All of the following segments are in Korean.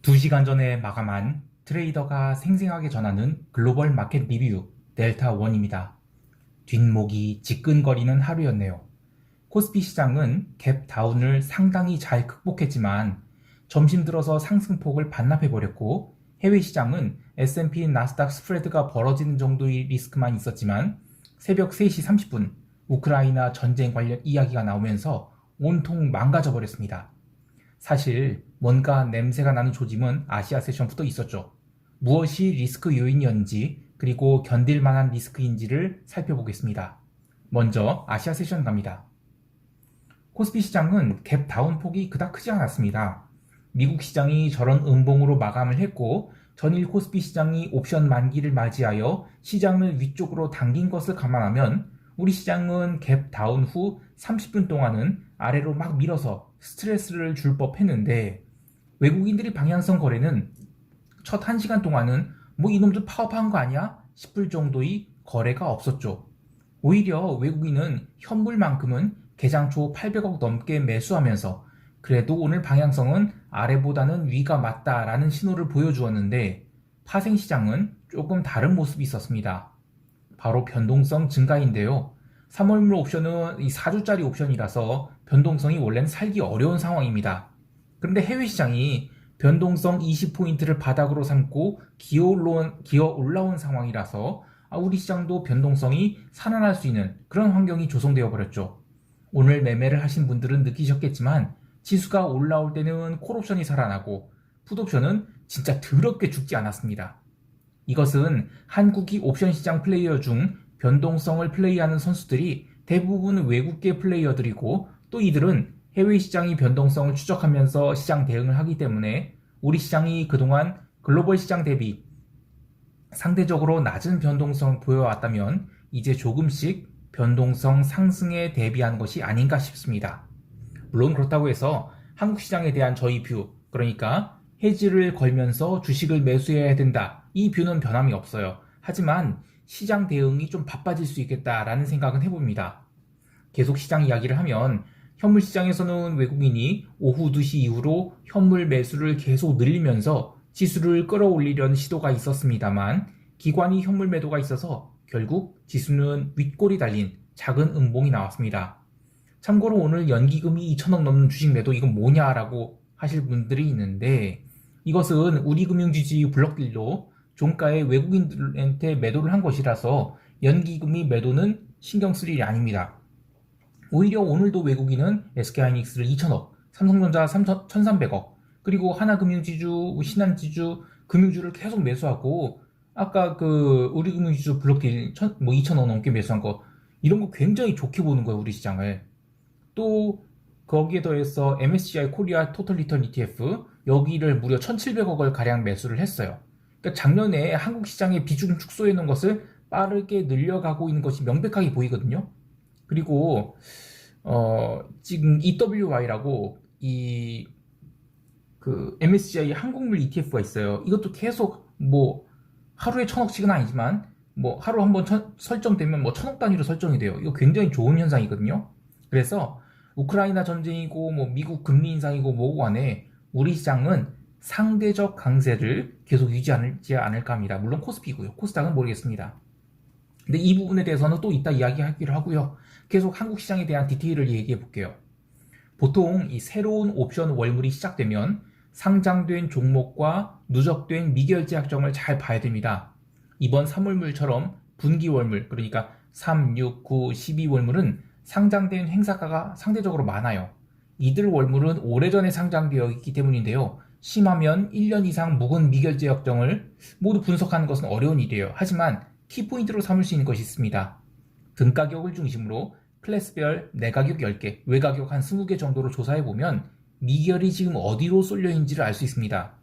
2시간 전에 마감한 트레이더가 생생하게 전하는 글로벌 마켓 리뷰 델타1입니다. 뒷목이 지끈거리는 하루였네요. 코스피 시장은 갭 다운을 상당히 잘 극복했지만 점심 들어서 상승폭을 반납해버렸고, 해외 시장은 S&P 나스닥 스프레드가 벌어지는 정도의 리스크만 있었지만 새벽 3시 30분 우크라이나 전쟁 관련 이야기가 나오면서 온통 망가져버렸습니다. 사실 뭔가 냄새가 나는 조짐은 아시아 세션부터 있었죠. 무엇이 리스크 요인이었는지, 그리고 견딜 만한 리스크인지를 살펴보겠습니다. 먼저 아시아 세션 갑니다. 코스피 시장은 갭 다운 폭이 그닥 크지 않았습니다. 미국 시장이 저런 음봉으로 마감을 했고, 전일 코스피 시장이 옵션 만기를 맞이하여 시장을 위쪽으로 당긴 것을 감안하면 우리 시장은 갭 다운 후 30분 동안은 아래로 막 밀어서 스트레스를 줄 법했는데, 외국인들이 방향성 거래는 첫 1시간 동안은 뭐 이놈들 파업한 거 아니야? 싶을 정도의 거래가 없었죠. 오히려 외국인은 현물만큼은 개장 초 800억 넘게 매수하면서 그래도 오늘 방향성은 아래보다는 위가 맞다라는 신호를 보여주었는데, 파생시장은 조금 다른 모습이 있었습니다. 바로 변동성 증가인데요. 3월물 옵션은 이 4주짜리 옵션이라서 변동성이 원래는 살기 어려운 상황입니다. 그런데 해외 시장이 변동성 20포인트를 바닥으로 삼고 기어 올라온 상황이라서 우리 시장도 변동성이 살아날 수 있는 그런 환경이 조성되어 버렸죠. 오늘 매매를 하신 분들은 느끼셨겠지만 지수가 올라올 때는 콜옵션이 살아나고 풋옵션은 진짜 더럽게 죽지 않았습니다. 이것은 한국이 옵션 시장 플레이어 중 변동성을 플레이하는 선수들이 대부분 외국계 플레이어들이고, 또 이들은 해외 시장이 변동성을 추적하면서 시장 대응을 하기 때문에 우리 시장이 그동안 글로벌 시장 대비 상대적으로 낮은 변동성을 보여왔다면 이제 조금씩 변동성 상승에 대비한 것이 아닌가 싶습니다. 물론 그렇다고 해서 한국 시장에 대한 저희 뷰, 그러니까 해지를 걸면서 주식을 매수해야 된다, 이 뷰는 변함이 없어요. 하지만 시장 대응이 좀 바빠질 수 있겠다라는 생각은 해봅니다. 계속 시장 이야기를 하면 현물 시장에서는 외국인이 오후 2시 이후로 현물 매수를 계속 늘리면서 지수를 끌어올리려는 시도가 있었습니다만, 기관이 현물 매도가 있어서 결국 지수는 윗골이 달린 작은 음봉이 나왔습니다. 참고로 오늘 연기금이 2천억 넘는 주식 매도, 이건 뭐냐라고 하실 분들이 있는데, 이것은 우리금융지주 블록딜로 종가에 외국인들한테 매도를 한 것이라서 연기금이 매도는 신경 쓸 일이 아닙니다. 오히려 오늘도 외국인은 SK하이닉스를 2천억, 삼성전자 1,300억, 그리고 하나금융지주, 신한지주, 금융주를 계속 매수하고, 아까 그 우리금융지주 블록딜 2천억 넘게 매수한 거, 이런 거 굉장히 좋게 보는 거예요, 우리 시장을. 또 거기에 더해서 MSCI 코리아 토털 리턴 ETF, 여기를 무려 1,700억을 가량 매수를 했어요. 그러니까 작년에 한국 시장의 비중 축소해 놓은 것을 빠르게 늘려가고 있는 것이 명백하게 보이거든요. 그리고 지금 EWY라고 그 MSCI 한국물 ETF가 있어요. 이것도 계속 뭐 하루에 1,000억씩은 아니지만 뭐 하루 한번 설정되면 뭐 1,000억 단위로 설정이 돼요. 이거 굉장히 좋은 현상이거든요. 그래서 우크라이나 전쟁이고 뭐 미국 금리 인상이고 뭐고 간에 우리 시장은 상대적 강세를 계속 유지하지 않을까 합니다. 물론 코스피고요. 코스닥은 모르겠습니다. 근데 이 부분에 대해서는 또 이따 이야기하기로 하고요. 계속 한국 시장에 대한 디테일을 얘기해 볼게요. 보통 이 새로운 옵션 월물이 시작되면 상장된 종목과 누적된 미결제 약정을 잘 봐야 됩니다. 이번 3월물처럼 분기 월물, 그러니까 3, 6, 9, 12 월물은 상장된 행사가가 상대적으로 많아요. 이들 월물은 오래전에 상장되어 있기 때문인데요. 심하면 1년 이상 묵은 미결제 약정을 모두 분석하는 것은 어려운 일이에요. 하지만 키포인트로 삼을 수 있는 것이 있습니다. 등가격을 중심으로 클래스별 내가격 10개, 외가격 한 20개 정도로 조사해보면 미결이 지금 어디로 쏠려 있는지를 알 수 있습니다.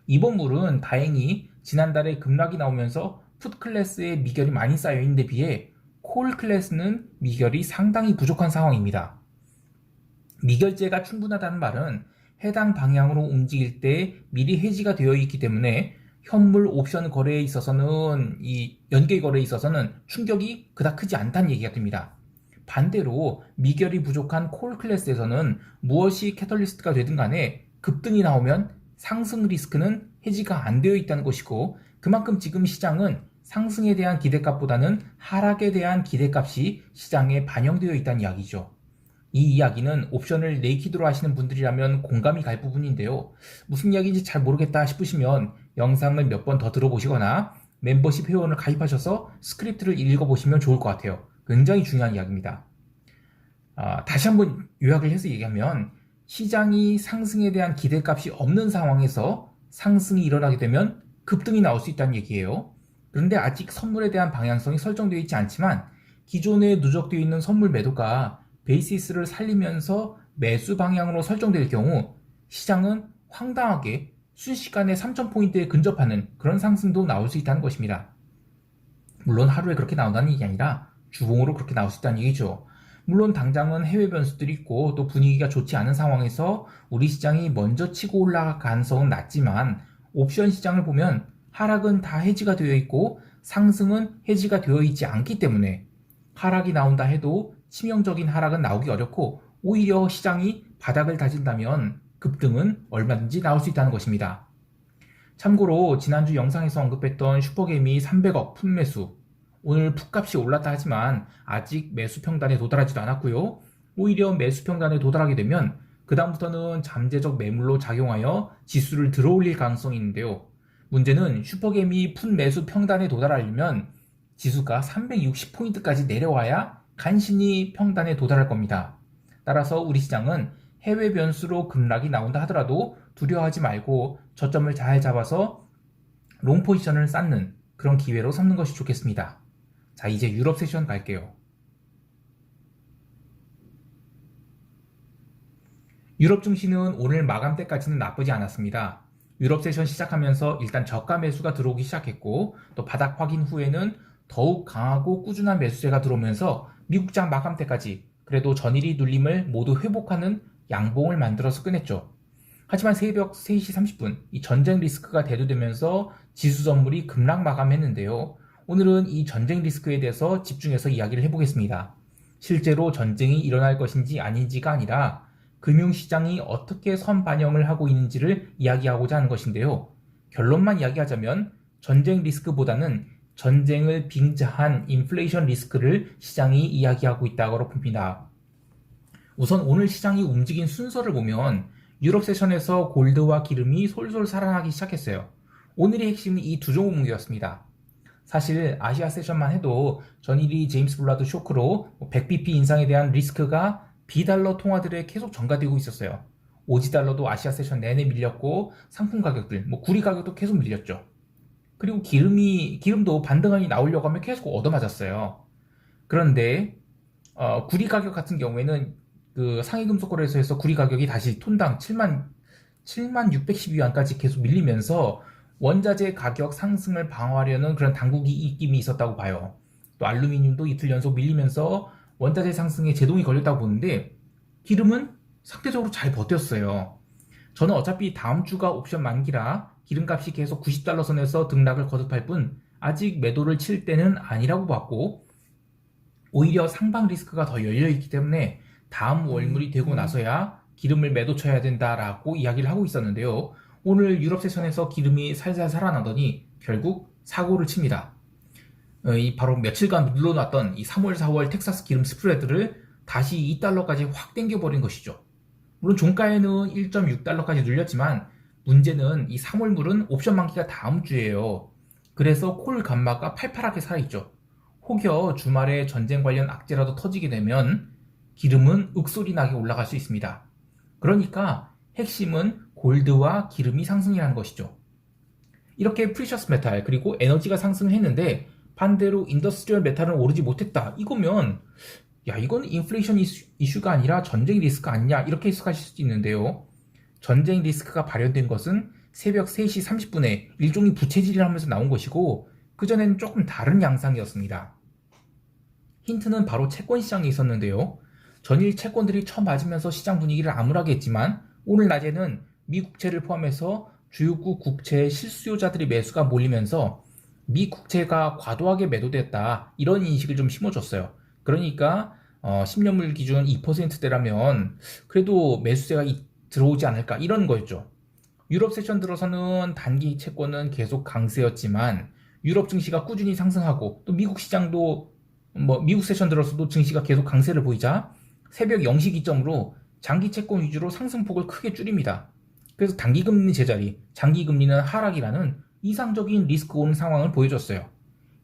이번 물은 다행히 지난달에 급락이 나오면서 풋 클래스에 미결이 많이 쌓여 있는데 비해 콜 클래스는 미결이 상당히 부족한 상황입니다. 미결제가 충분하다는 말은 해당 방향으로 움직일 때 미리 해지가 되어 있기 때문에 현물 옵션 거래에 있어서는, 이 연계 거래에 있어서는 충격이 그닥 크지 않다는 얘기가 됩니다. 반대로 미결이 부족한 콜 클래스에서는 무엇이 캐털리스트가 되든 간에 급등이 나오면 상승 리스크는 해지가 안 되어 있다는 것이고, 그만큼 지금 시장은 상승에 대한 기대값보다는 하락에 대한 기대값이 시장에 반영되어 있다는 이야기죠. 이 이야기는 옵션을 네이키드로 하시는 분들이라면 공감이 갈 부분인데요. 무슨 이야기인지 잘 모르겠다 싶으시면 영상을 몇 번 더 들어보시거나 멤버십 회원을 가입하셔서 스크립트를 읽어보시면 좋을 것 같아요. 굉장히 중요한 이야기입니다. 다시 한번 요약을 해서 얘기하면, 시장이 상승에 대한 기대값이 없는 상황에서 상승이 일어나게 되면 급등이 나올 수 있다는 얘기예요. 그런데 아직 선물에 대한 방향성이 설정되어 있지 않지만, 기존에 누적되어 있는 선물 매도가 베이시스를 살리면서 매수 방향으로 설정될 경우 시장은 황당하게 순식간에 3,000포인트에 근접하는 그런 상승도 나올 수 있다는 것입니다. 물론 하루에 그렇게 나온다는 얘기 아니라 주봉으로 그렇게 나올 수 있다는 얘기죠. 물론 당장은 해외 변수들이 있고 또 분위기가 좋지 않은 상황에서 우리 시장이 먼저 치고 올라갈 가능성은 낮지만, 옵션 시장을 보면 하락은 다 해지가 되어 있고 상승은 해지가 되어 있지 않기 때문에 하락이 나온다 해도 치명적인 하락은 나오기 어렵고, 오히려 시장이 바닥을 다진다면 급등은 얼마든지 나올 수 있다는 것입니다. 참고로 지난주 영상에서 언급했던 슈퍼개미 300억 풋매수, 오늘 풋값이 올랐다 하지만 아직 매수 평단에 도달하지도 않았고요. 오히려 매수 평단에 도달하게 되면 그 다음부터는 잠재적 매물로 작용하여 지수를 들어올릴 가능성이 있는데요. 문제는 슈퍼개미 풋 매수 평단에 도달하려면 지수가 360포인트까지 내려와야 간신히 평단에 도달할 겁니다. 따라서 우리 시장은 해외 변수로 급락이 나온다 하더라도 두려워하지 말고 저점을 잘 잡아서 롱 포지션을 쌓는 그런 기회로 삼는 것이 좋겠습니다. 자, 이제 유럽 세션 갈게요. 유럽 증시는 오늘 마감 때까지는 나쁘지 않았습니다. 유럽 세션 시작하면서 일단 저가 매수가 들어오기 시작했고, 또 바닥 확인 후에는 더욱 강하고 꾸준한 매수세가 들어오면서 미국장 마감 때까지 그래도 전일이 눌림을 모두 회복하는 양봉을 만들어서 끝냈죠. 하지만 새벽 3시 30분 이 전쟁 리스크가 대두되면서 지수 선물이 급락 마감했는데요. 오늘은 이 전쟁 리스크에 대해서 집중해서 이야기를 해보겠습니다. 실제로 전쟁이 일어날 것인지 아닌지가 아니라 금융시장이 어떻게 선반영을 하고 있는지를 이야기하고자 하는 것인데요. 결론만 이야기하자면 전쟁 리스크보다는 전쟁을 빙자한 인플레이션 리스크를 시장이 이야기하고 있다고 봅니다. 우선 오늘 시장이 움직인 순서를 보면 유럽 세션에서 골드와 기름이 솔솔 살아나기 시작했어요. 오늘의 핵심은 이 두 종목이었습니다. 사실 아시아 세션만 해도 전일이 제임스 블라드 쇼크로 100bp 인상에 대한 리스크가 비달러 통화들에 계속 전가되고 있었어요. 오지 달러도 아시아 세션 내내 밀렸고, 상품 가격들, 구리 가격도 계속 밀렸죠. 그리고 기름도 반등이 나오려고 하면 계속 얻어맞았어요. 그런데 구리 가격 같은 경우에는 그 상해금속거래소에서 구리 가격이 다시 톤당 7612원까지 계속 밀리면서 원자재 가격 상승을 방어하려는 그런 당국이 입김이 있었다고 봐요. 또 알루미늄도 이틀 연속 밀리면서 원자재 상승에 제동이 걸렸다고 보는데, 기름은 상대적으로 잘 버텼어요. 저는 어차피 다음 주가 옵션 만기라 기름값이 계속 90달러 선에서 등락을 거듭할 뿐 아직 매도를 칠 때는 아니라고 봤고, 오히려 상방 리스크가 더 열려있기 때문에 다음 월물이 되고 나서야 기름을 매도 쳐야 된다라고 이야기를 하고 있었는데요. 오늘 유럽 세션에서 기름이 살살 살아나더니 결국 사고를 칩니다. 바로 며칠간 눌러놨던 이 3월 4월 텍사스 기름 스프레드를 다시 2달러까지 확 땡겨버린 것이죠. 물론 종가에는 1.6달러까지 눌렸지만 문제는 이 3월물은 옵션 만기가 다음 주예요. 그래서 콜 감마가 팔팔하게 살아있죠. 혹여 주말에 전쟁 관련 악재라도 터지게 되면 기름은 윽소리 나게 올라갈 수 있습니다. 그러니까 핵심은 골드와 기름이 상승이라는 것이죠. 이렇게 프리셔스 메탈 그리고 에너지가 상승했는데 반대로 인더스트리얼 메탈은 오르지 못했다. 이거면 이건 인플레이션 이슈가 아니라 전쟁 리스크 아니냐, 이렇게 해석하실 수도 있는데요. 전쟁 리스크가 발현된 것은 새벽 3시 30분에 일종의 부채질을 하면서 나온 것이고, 그전에는 조금 다른 양상이었습니다. 힌트는 바로 채권 시장에 있었는데요. 전일 채권들이 쳐맞으면서 시장 분위기를 암울하게 했지만, 오늘 낮에는 미국채를 포함해서 주요국 국채의 실수요자들의 매수가 몰리면서 미 국채가 과도하게 매도됐다, 이런 인식을 좀 심어줬어요. 그러니까 10년물 기준 2%대라면 그래도 매수세가 들어오지 않을까, 이런 거였죠. 유럽 세션 들어서는 단기 채권은 계속 강세였지만 유럽 증시가 꾸준히 상승하고 또 미국 시장도 미국 세션 들어서도 증시가 계속 강세를 보이자 새벽 0시 기점으로 장기 채권 위주로 상승폭을 크게 줄입니다. 그래서 단기 금리 제자리, 장기 금리는 하락이라는 이상적인 리스크 온 상황을 보여줬어요.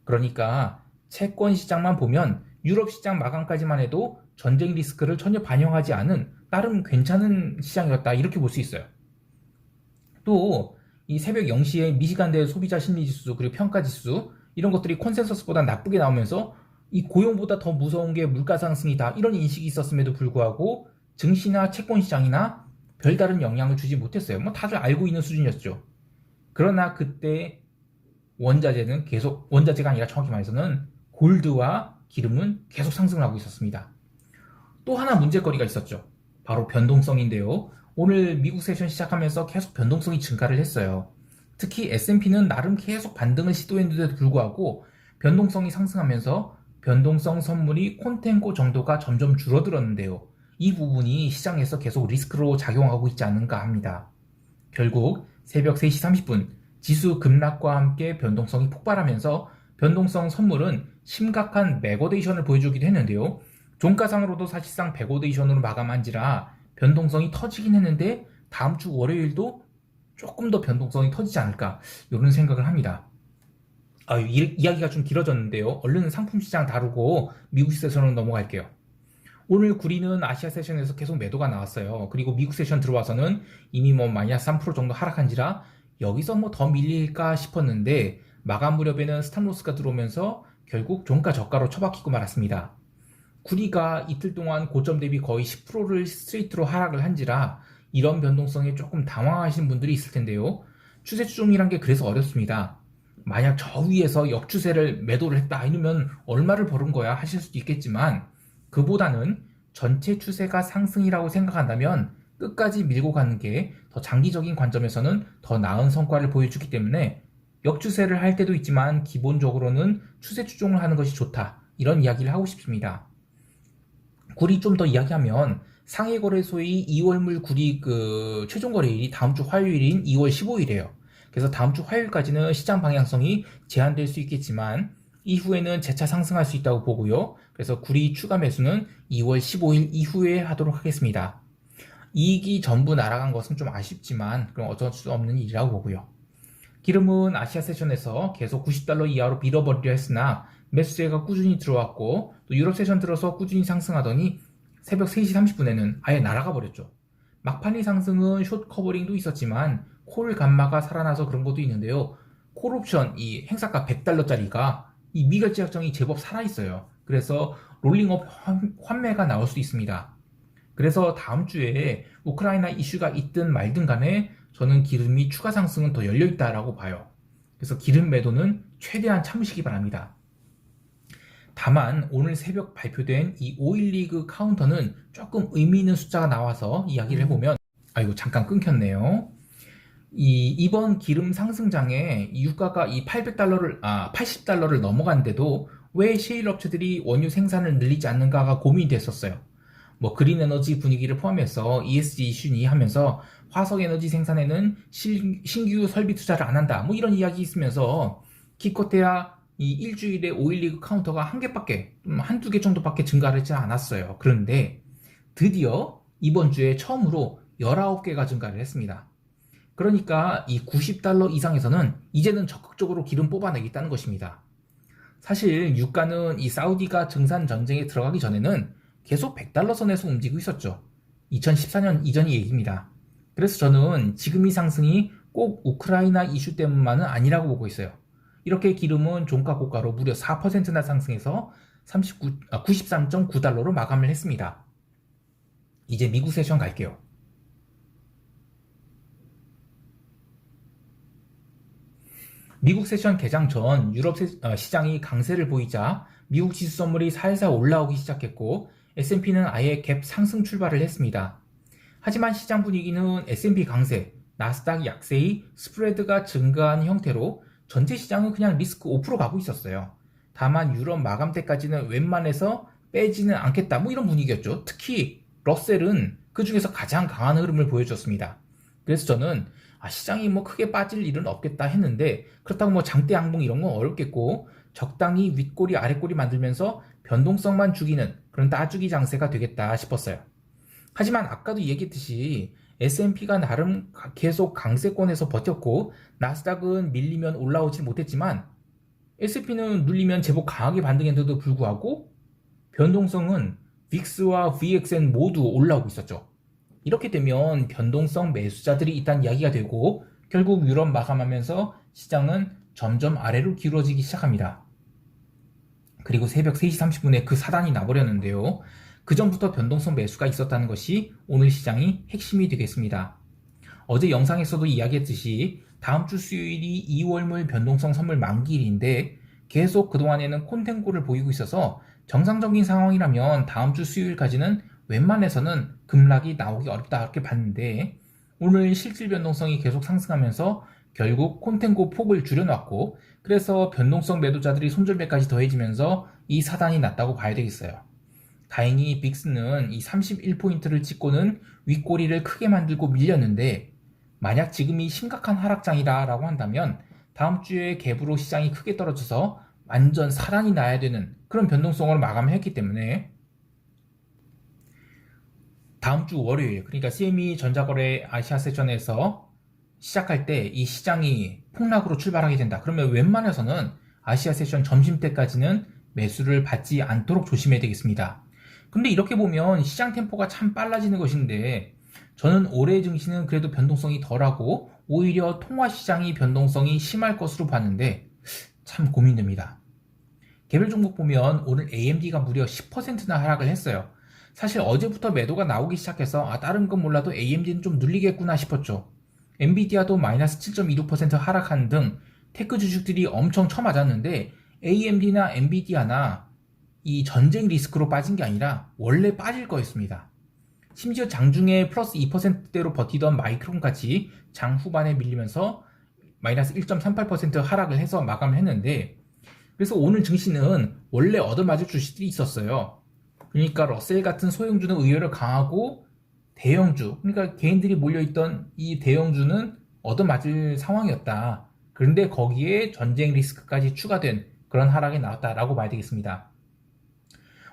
그러니까 채권 시장만 보면 유럽 시장 마감까지만 해도 전쟁 리스크를 전혀 반영하지 않은 나름 괜찮은 시장이었다 이렇게 볼 수 있어요. 또 이 새벽 0시에 미시간대 소비자 심리지수 그리고 평가지수 이런 것들이 컨센서스보다 나쁘게 나오면서 이 고용보다 더 무서운 게 물가 상승이다 이런 인식이 있었음에도 불구하고 증시나 채권 시장이나 별다른 영향을 주지 못했어요. 다들 알고 있는 수준이었죠. 그러나 그때 원자재가 아니라 정확히 말해서는 골드와 기름은 계속 상승을 하고 있었습니다. 또 하나 문제거리가 있었죠. 바로 변동성인데요. 오늘 미국 세션 시작하면서 계속 변동성이 증가를 했어요. 특히 S&P는 나름 계속 반등을 시도했는데도 불구하고 변동성이 상승하면서 변동성 선물이 콘텐고 정도가 점점 줄어들었는데요. 이 부분이 시장에서 계속 리스크로 작용하고 있지 않은가 합니다. 결국 새벽 3시 30분 지수 급락과 함께 변동성이 폭발하면서 변동성 선물은 심각한 맥어데이션을 보여주기도 했는데요. 종가상으로도 사실상 백오데이션으로 마감한지라 변동성이 터지긴 했는데 다음 주 월요일도 조금 더 변동성이 터지지 않을까 이런 생각을 합니다. 이야기가 좀 길어졌는데요. 얼른 상품 시장 다루고 미국 세션으로 넘어갈게요. 오늘 구리는 아시아 세션에서 계속 매도가 나왔어요. 그리고 미국 세션 들어와서는 이미 마이너스 3% 정도 하락한지라 여기서 더 밀릴까 싶었는데 마감 무렵에는 스탑로스가 들어오면서 결국 종가 저가로 처박히고 말았습니다. 구리가 이틀 동안 고점 대비 거의 10%를 스트레이트로 하락을 한지라 이런 변동성에 조금 당황하신 분들이 있을 텐데요. 추세 추종이란 게 그래서 어렵습니다. 만약 저 위에서 역추세를 매도를 했다 이러면 얼마를 벌은 거야 하실 수도 있겠지만 그보다는 전체 추세가 상승이라고 생각한다면 끝까지 밀고 가는 게 더 장기적인 관점에서는 더 나은 성과를 보여주기 때문에 역추세를 할 때도 있지만 기본적으로는 추세 추종을 하는 것이 좋다 이런 이야기를 하고 싶습니다. 구리 좀 더 이야기하면 상해거래소의 2월물 구리 최종 거래일이 다음 주 화요일인 2월 15일이에요. 그래서 다음 주 화요일까지는 시장 방향성이 제한될 수 있겠지만 이후에는 재차 상승할 수 있다고 보고요. 그래서 구리 추가 매수는 2월 15일 이후에 하도록 하겠습니다. 이익이 전부 날아간 것은 좀 아쉽지만 그럼 어쩔 수 없는 일이라고 보고요. 기름은 아시아 세션에서 계속 $90 이하로 밀어버리려 했으나 매수세가 꾸준히 들어왔고 또 유럽 세션 들어서 꾸준히 상승하더니 새벽 3시 30분에는 아예 날아가 버렸죠. 막판의 상승은 숏 커버링도 있었지만 콜 감마가 살아나서 그런 것도 있는데요. 콜 옵션 이 행사가 $100짜리가 이 미결제 약정이 제법 살아있어요. 그래서 롤링업 환매가 나올 수 있습니다. 그래서 다음 주에 우크라이나 이슈가 있든 말든 간에 저는 기름이 추가 상승은 더 열려있다라고 봐요. 그래서 기름 매도는 최대한 참으시기 바랍니다. 다만 오늘 새벽 발표된 이 오일 리그 카운터는 조금 의미 있는 숫자가 나와서 이야기를 해보면 아이고 잠깐 끊겼네요. 이번 기름 상승장에 유가가 이 $80를 넘어갔는데도 왜 셰일 업체들이 원유 생산을 늘리지 않는가가 고민이 됐었어요. 그린 에너지 분위기를 포함해서 ESG 이슈니 하면서 화석 에너지 생산에는 신규 설비 투자를 안 한다 이런 이야기 있으면서 기껏해야 이 일주일에 오일리그 카운터가 한두 개 정도밖에 증가를 하지 않았어요. 그런데 드디어 이번 주에 처음으로 19개가 증가를 했습니다. 그러니까 이 $90 이상에서는 이제는 적극적으로 기름 뽑아내겠다는 것입니다. 사실 유가는 이 사우디가 증산 전쟁에 들어가기 전에는 계속 $100 선에서 움직이고 있었죠. 2014년 이전의 얘기입니다. 그래서 저는 지금 이 상승이 꼭 우크라이나 이슈 때문만은 아니라고 보고 있어요. 이렇게 기름은 종가 고가로 무려 4%나 상승해서 $93.9로 마감을 했습니다. 이제 미국 세션 갈게요. 미국 세션 개장 전 유럽 시장이 강세를 보이자 미국 지수 선물이 살살 올라오기 시작했고 S&P는 아예 갭 상승 출발을 했습니다. 하지만 시장 분위기는 S&P 강세, 나스닥 약세의 스프레드가 증가한 형태로 전체 시장은 그냥 리스크 5% 가고 있었어요. 다만 유럽 마감 때까지는 웬만해서 빼지는 않겠다 이런 분위기였죠. 특히 러셀은 그 중에서 가장 강한 흐름을 보여줬습니다. 그래서 저는 시장이 뭐 크게 빠질 일은 없겠다 했는데 그렇다고 뭐 장대 양봉 이런 건 어렵겠고 적당히 윗꼬리 아랫꼬리 만들면서 변동성만 죽이는 그런 따주기 장세가 되겠다 싶었어요. 하지만 아까도 얘기했듯이 S&P가 나름 계속 강세권에서 버텼고 나스닥은 밀리면 올라오질 못했지만 S&P는 눌리면 제법 강하게 반등했는데도 불구하고 변동성은 VIX와 VXN 모두 올라오고 있었죠. 이렇게 되면 변동성 매수자들이 있다는 이야기가 되고 결국 유럽 마감하면서 시장은 점점 아래로 기울어지기 시작합니다. 그리고 새벽 3시 30분에 그 사단이 나버렸는데요. 그 전부터 변동성 매수가 있었다는 것이 오늘 시장이 핵심이 되겠습니다. 어제 영상에서도 이야기했듯이 다음 주 수요일이 2월물 변동성 선물 만기일인데 계속 그동안에는 콘텐고를 보이고 있어서 정상적인 상황이라면 다음 주 수요일까지는 웬만해서는 급락이 나오기 어렵다 이렇게 봤는데 오늘 실질 변동성이 계속 상승하면서 결국 콘텐고 폭을 줄여놨고 그래서 변동성 매도자들이 손절매까지 더해지면서 이 사단이 났다고 봐야 되겠어요. 다행히 빅스는 이 31포인트를 찍고는 윗꼬리를 크게 만들고 밀렸는데 만약 지금이 심각한 하락장이다 라고 한다면 다음 주에 갭으로 시장이 크게 떨어져서 완전 사단이 나야 되는 그런 변동성으로 마감했기 때문에 다음 주 월요일 그러니까 CME 전자거래 아시아 세션에서 시작할 때 이 시장이 폭락으로 출발하게 된다. 그러면 웬만해서는 아시아 세션 점심 때까지는 매수를 받지 않도록 조심해야 되겠습니다. 근데 이렇게 보면 시장 템포가 참 빨라지는 것인데 저는 올해 증시는 그래도 변동성이 덜하고 오히려 통화 시장이 변동성이 심할 것으로 봤는데 참 고민됩니다. 개별 종목 보면 오늘 AMD가 무려 10%나 하락을 했어요. 사실 어제부터 매도가 나오기 시작해서 다른 건 몰라도 AMD는 좀 눌리겠구나 싶었죠. 엔비디아도 마이너스 7.26% 하락한 등 테크 주식들이 엄청 쳐맞았는데 AMD나 엔비디아나 이 전쟁 리스크로 빠진 게 아니라 원래 빠질 거였습니다. 심지어 장중에 플러스 2%대로 버티던 마이크론까지 장 후반에 밀리면서 마이너스 1.38% 하락을 해서 마감을 했는데 그래서 오늘 증시는 원래 얻어맞을 주식들이 있었어요. 그러니까 러셀 같은 소형주는 의외로 강하고 대형주, 그러니까 개인들이 몰려있던 이 대형주는 얻어맞을 상황이었다. 그런데 거기에 전쟁 리스크까지 추가된 그런 하락이 나왔다라고 봐야 되겠습니다.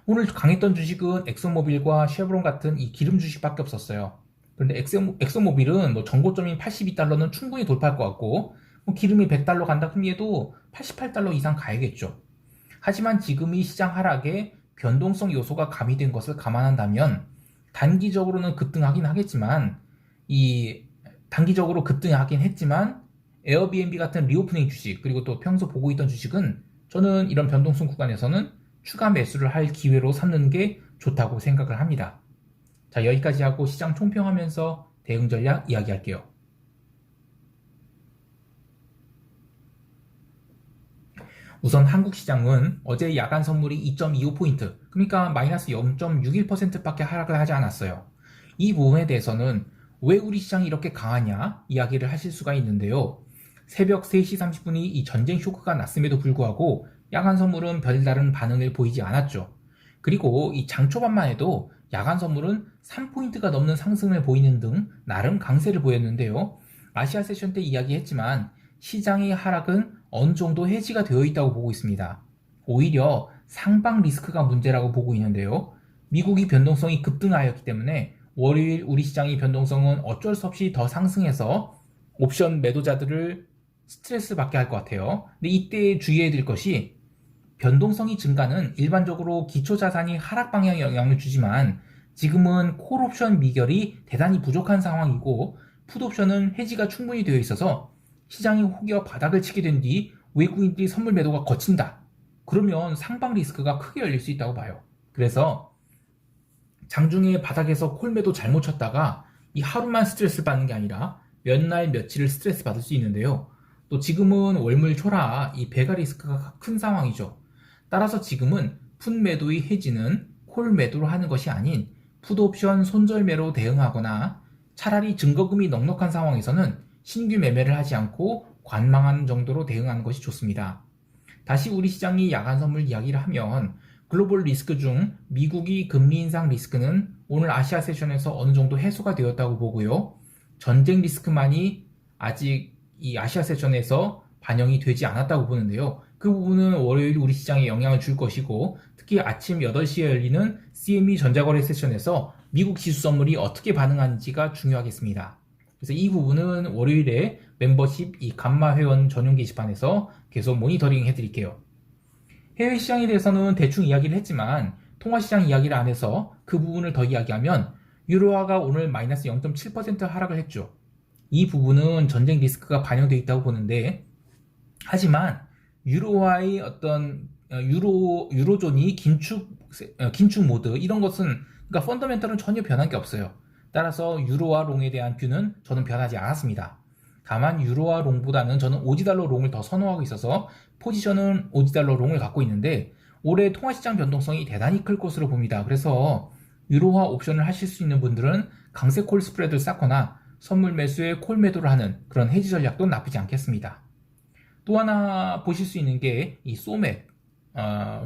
오늘 강했던 주식은 엑소모빌과 쉐브론 같은 이 기름 주식밖에 없었어요. 그런데 엑소모빌은 뭐 정고점인 82달러는 충분히 돌파할 것 같고 뭐 기름이 100달러 간다 그럼 얘도 88달러 이상 가야겠죠. 하지만 지금 이 시장 하락에 변동성 요소가 가미된 것을 감안한다면 단기적으로는 급등하긴 하겠지만 단기적으로 급등하긴 했지만 에어비앤비 같은 리오프닝 주식 그리고 또 평소 보고 있던 주식은 저는 이런 변동성 구간에서는 추가 매수를 할 기회로 삼는 게 좋다고 생각을 합니다. 자, 여기까지 하고 시장 총평하면서 대응 전략 이야기할게요. 우선 한국 시장은 어제 야간 선물이 2.25포인트, 그러니까 마이너스 0.61%밖에 하락을 하지 않았어요. 이 부분에 대해서는 왜 우리 시장이 이렇게 강하냐 이야기를 하실 수가 있는데요. 새벽 3시 30분이 이 전쟁 쇼크가 났음에도 불구하고 야간 선물은 별다른 반응을 보이지 않았죠. 그리고 이 장 초반만 해도 야간 선물은 3포인트가 넘는 상승을 보이는 등 나름 강세를 보였는데요. 아시아 세션 때 이야기했지만 시장의 하락은 어느 정도 해지가 되어 있다고 보고 있습니다. 오히려 상방 리스크가 문제라고 보고 있는데요. 미국이 변동성이 급등하였기 때문에 월요일 우리 시장의 변동성은 어쩔 수 없이 더 상승해서 옵션 매도자들을 스트레스 받게 할 것 같아요. 근데 이때 주의해야 될 것이 변동성이 증가는 일반적으로 기초자산이 하락 방향에 영향을 주지만 지금은 콜옵션 미결이 대단히 부족한 상황이고 풋옵션은 해지가 충분히 되어 있어서 시장이 혹여 바닥을 치게 된 뒤 외국인들이 선물 매도가 거친다. 그러면 상방 리스크가 크게 열릴 수 있다고 봐요. 그래서 장중에 바닥에서 콜 매도 잘못 쳤다가 이 하루만 스트레스 받는 게 아니라 몇 날 며칠을 스트레스 받을 수 있는데요. 또 지금은 월물 초라 이 배가 리스크가 큰 상황이죠. 따라서 지금은 풋 매도의 해지는 콜 매도로 하는 것이 아닌 풋옵션 손절매로 대응하거나 차라리 증거금이 넉넉한 상황에서는 신규 매매를 하지 않고 관망하는 정도로 대응하는 것이 좋습니다. 다시 우리 시장이 야간 선물 이야기를 하면 글로벌 리스크 중 미국이 금리 인상 리스크는 오늘 아시아 세션에서 어느 정도 해소가 되었다고 보고요. 전쟁 리스크만이 아직 이 아시아 세션에서 반영이 되지 않았다고 보는데요. 그 부분은 월요일 우리 시장에 영향을 줄 것이고, 특히 아침 8시에 열리는 CME 전자거래 세션에서 미국 지수 선물이 어떻게 반응하는지가 중요하겠습니다. 그래서 이 부분은 월요일에 멤버십 이 감마 회원 전용 게시판에서 계속 모니터링 해드릴게요. 해외 시장에 대해서는 대충 이야기를 했지만 통화시장 이야기를 안 해서 그 부분을 더 이야기하면 유로화가 오늘 마이너스 0.7% 하락을 했죠. 이 부분은 전쟁 리스크가 반영되어 있다고 보는데, 하지만 유로화의 어떤 유로존이 긴축 모드 이런 것은, 그러니까 펀더멘털은 전혀 변한 게 없어요. 따라서 유로화 롱에 대한 뷰는 저는 변하지 않았습니다. 다만 유로화 롱보다는 저는 오지달러 롱을 더 선호하고 있어서 포지션은 오지달러 롱을 갖고 있는데, 올해 통화시장 변동성이 대단히 클 것으로 봅니다. 그래서 유로화 옵션을 하실 수 있는 분들은 강세 콜 스프레드를 쌓거나 선물 매수에 콜 매도를 하는 그런 헤지 전략도 나쁘지 않겠습니다. 또 하나 보실 수 있는 게 이 소맥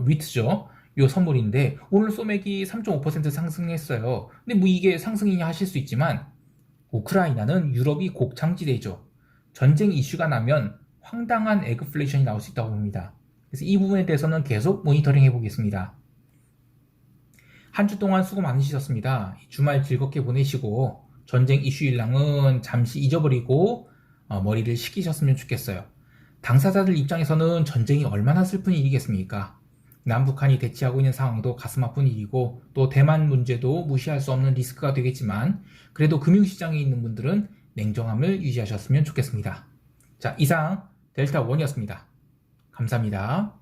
위트죠. 이 선물인데 오늘 소맥이 3.5% 상승했어요. 근데 뭐 이게 상승이냐 하실 수 있지만, 우크라이나는 유럽이 곡창지대죠. 전쟁 이슈가 나면 황당한 에그플레이션이 나올 수 있다고 봅니다. 그래서 이 부분에 대해서는 계속 모니터링 해보겠습니다. 한 주 동안 수고 많으셨습니다. 주말 즐겁게 보내시고 전쟁 이슈 일랑은 잠시 잊어버리고 머리를 식히셨으면 좋겠어요. 당사자들 입장에서는 전쟁이 얼마나 슬픈 일이겠습니까? 남북한이 대치하고 있는 상황도 가슴 아픈 일이고, 또 대만 문제도 무시할 수 없는 리스크가 되겠지만, 그래도 금융시장에 있는 분들은 냉정함을 유지하셨으면 좋겠습니다. 자, 이상 델타원이었습니다. 감사합니다.